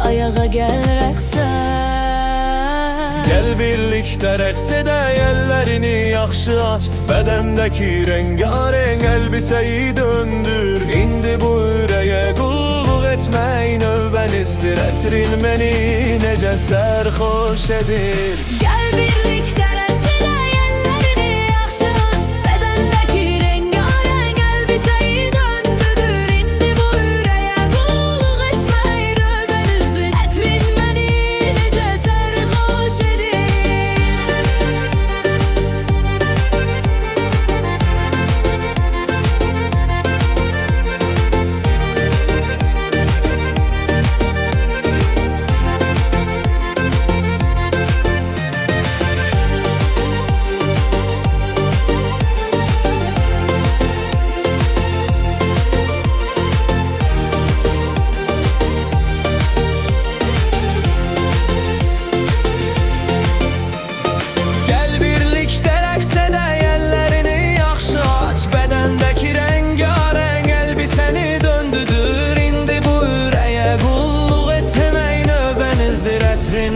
ayağa gel rəqsə. Gel birlikdə rəqs edək, əllərini yaxşı aç, bədəndəki rengarenk elbiseyi döndür. İndi bu ürəyə qulluq etmək növbənizdir. Ətrin məni necə sərxoş edir. Gel birlikdə rəqs edək, əllərini yaxşı aç, bədəndəki rengarenk elbiseyi döndür. İndi bu ürəyə qulluq etmək növbənizdir. Ətrin məni necə sərxoş edir.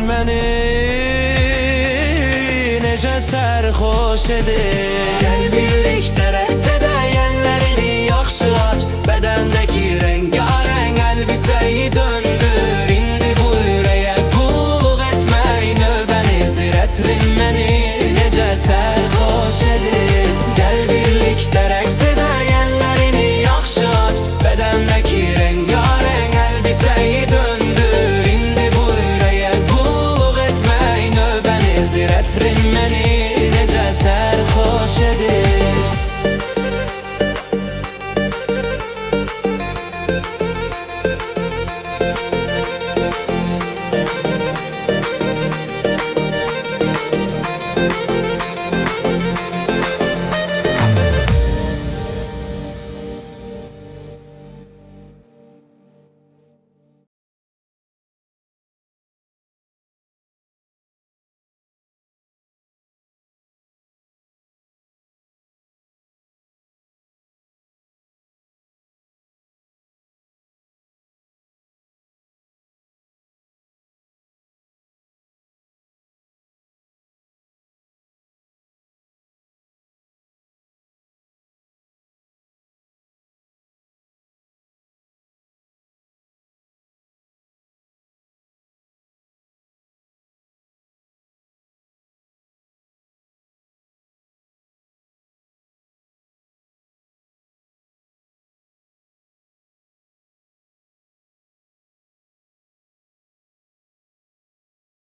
Məni necə sərxoş edir. Gəl birlikdə rəqs